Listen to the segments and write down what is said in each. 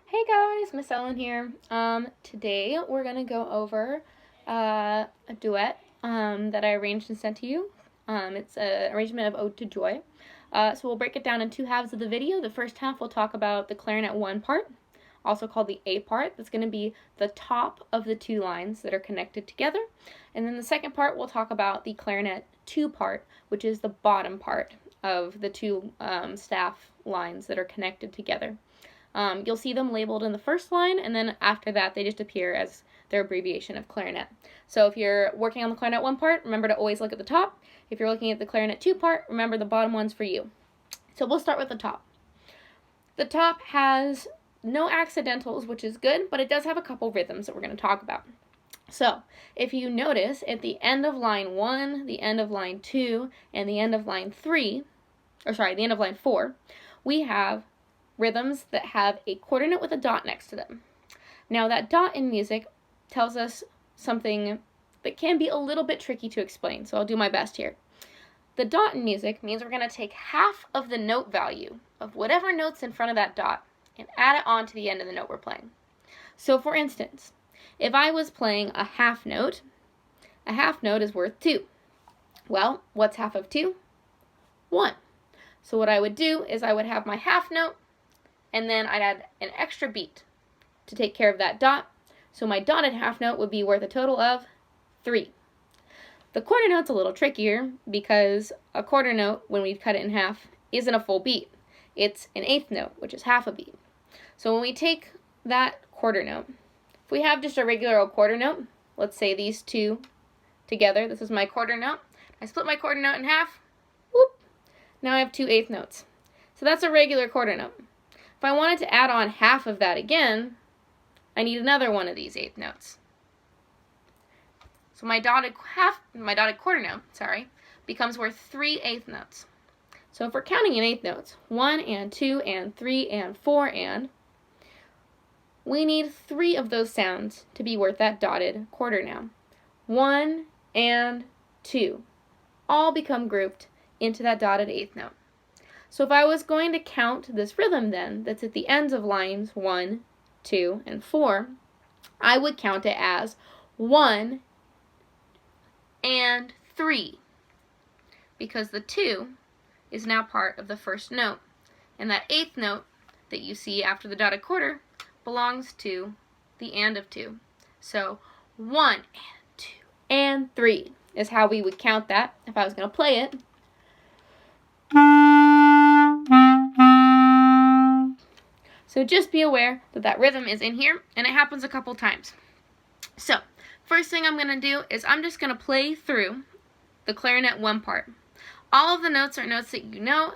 Hey guys, Miss Ellen here. Today we're gonna go over a duet that I arranged and sent to you. It's an arrangement of Ode to Joy. So we'll break it down in two halves of the video. The first half we'll talk about the clarinet 1 part, also called the A part. That's going to be the top of the two lines that are connected together. And then the second part we'll talk about the clarinet 2 part, which is the bottom part of the two staff lines that are connected together. You'll see them labeled in the first line, and then after that they just appear as their abbreviation of clarinet. So if you're working on the clarinet 1 part, remember to always look at the top. If you're looking at the clarinet 2 part, remember the bottom one's for you. So we'll start with the top. The top has no accidentals, which is good, but it does have a couple rhythms that we're going to talk about. So if you notice, at the end of line 1, the end of line 2, and the end of line 3, the end of line 4, we have rhythms that have a quarter note with a dot next to them. Now that dot in music tells us something that can be a little bit tricky to explain, so I'll do my best here. The dot in music means we're going to take half of the note value of whatever note's in front of that dot and add it on to the end of the note we're playing. So for instance, if I was playing a half note is worth 2. Well, what's half of 2? 1. So what I would do is I would have my half note, and then I'd add an extra beat to take care of that dot. So my dotted half note would be worth a total of 3. The quarter note's a little trickier because a quarter note, when we cut it in half, isn't a full beat. It's an eighth note, which is half a beat. So when we take that quarter note, if we have just a regular old quarter note, let's say these two together, this is my quarter note. I split my quarter note in half, whoop, now I have 2 eighth notes. So that's a regular quarter note. If I wanted to add on half of that again, I need another one of these eighth notes. So my dotted quarter note, becomes worth 3 eighth notes. So if we're counting in eighth notes, 1 and 2 and 3 and 4 and, we need 3 of those sounds to be worth that dotted quarter now. 1 and 2 all become grouped into that dotted eighth note. So if I was going to count this rhythm then, that's at the ends of lines 1, 2, and 4, I would count it as 1 and 3, because the 2 is now part of the first note, and that eighth note that you see after the dotted quarter belongs to the and of 2. So 1 and 2 and 3 is how we would count that if I was going to play it. So just be aware that that rhythm is in here, and it happens a couple times. So first thing I'm going to do is I'm just going to play through the clarinet 1 part. All of the notes are notes that you know.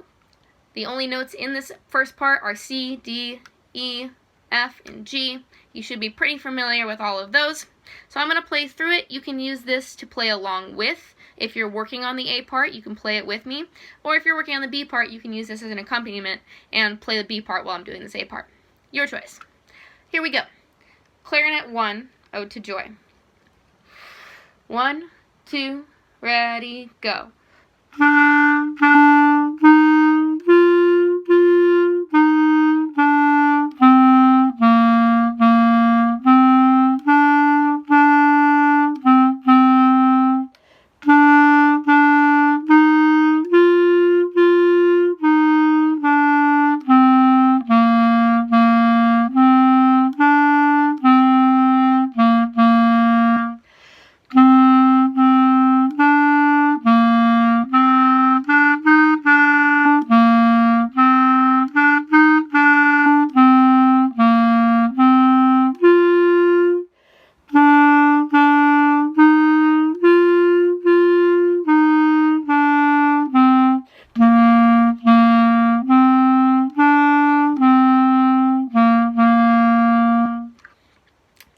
The only notes in this first part are C, D, E, F, and G. You should be pretty familiar with all of those. So I'm going to play through it. You can use this to play along with. If you're working on the A part, you can play it with me. Or if you're working on the B part, you can use this as an accompaniment and play the B part while I'm doing this A part. Your choice. Here we go. Clarinet 1, Ode to Joy. 1, 2, ready, go.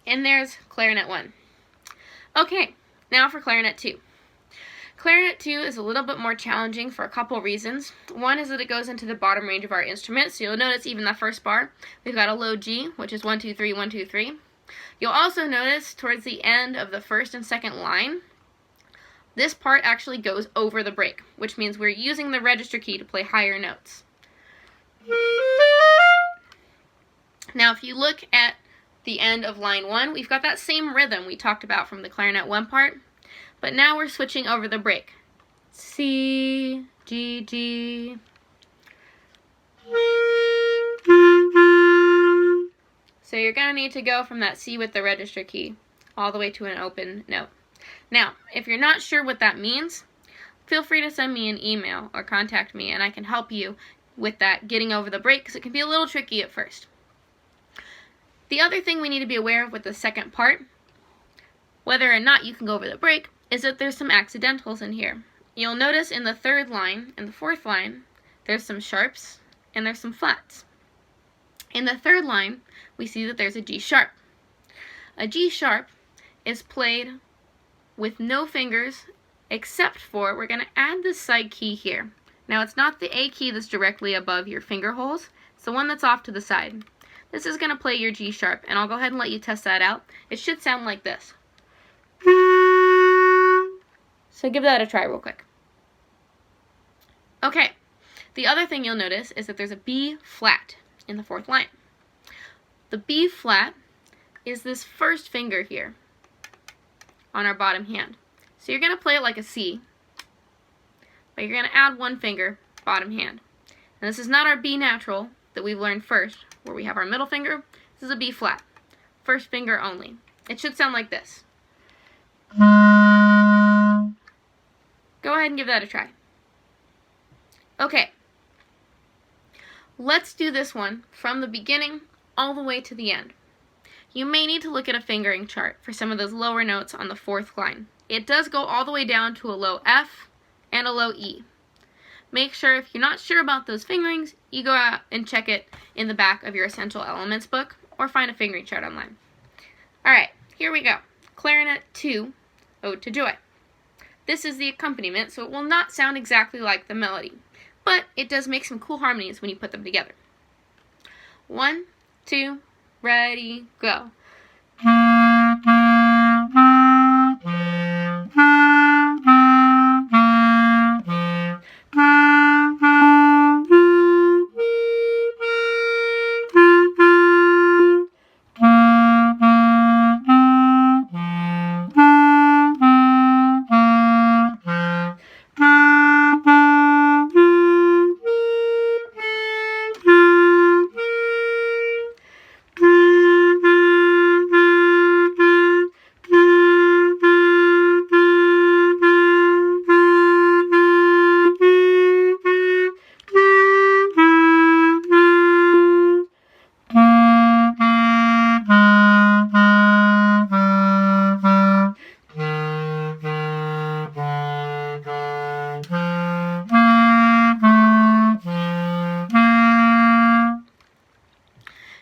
And there's clarinet 1. Okay, now for clarinet 2. Clarinet 2 is a little bit more challenging for a couple reasons. One is that it goes into the bottom range of our instrument, so you'll notice even the first bar, we've got a low G, which is 1, 2, 3, 1, 2, 3. You'll also notice towards the end of the first and second line, this part actually goes over the break, which means we're using the register key to play higher notes. Now, if you look at the end of line 1, we've got that same rhythm we talked about from the clarinet 1 part, but now we're switching over the break. C, G, G. So you're going to need to go from that C with the register key all the way to an open note. Now, if you're not sure what that means, feel free to send me an email or contact me and I can help you with that getting over the break, because it can be a little tricky at first. The other thing we need to be aware of with the second part, whether or not you can go over the break, is that there's some accidentals in here. You'll notice in the 3rd line and the 4th line, there's some sharps and there's some flats. In the 3rd line, we see that there's a G sharp. A G sharp is played with no fingers, except for we're going to add this side key here. Now, it's not the A key that's directly above your finger holes, it's the one that's off to the side. This is going to play your G sharp, and I'll go ahead and let you test that out. It should sound like this. So give that a try real quick. Okay, the other thing you'll notice is that there's a B flat in the 4th line. The B flat is this first finger here on our bottom hand. So you're going to play it like a C, but you're going to add 1 finger, bottom hand. And this is not our B natural that we've learned first, where we have our middle finger. This is a B flat, first finger only. It should sound like this. Go ahead and give that a try. Okay, let's do this one from the beginning all the way to the end. You may need to look at a fingering chart for some of those lower notes on the 4th line. It does go all the way down to a low F and a low E. Make sure if you're not sure about those fingerings, you go out and check it in the back of your Essential Elements book or find a fingering chart online. Alright, here we go. Clarinet 2, Ode to Joy. This is the accompaniment, so it will not sound exactly like the melody, but it does make some cool harmonies when you put them together. 1, 2, ready, go.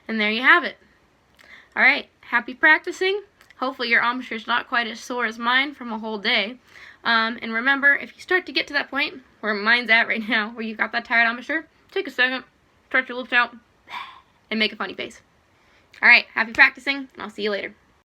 And there you have it. Alright, happy practicing. Hopefully your embouchure's not quite as sore as mine from a whole day. And remember, if you start to get to that point, where mine's at right now, where you've got that tired embouchure, take a second, stretch your lips out, and make a funny face. Alright, happy practicing, and I'll see you later.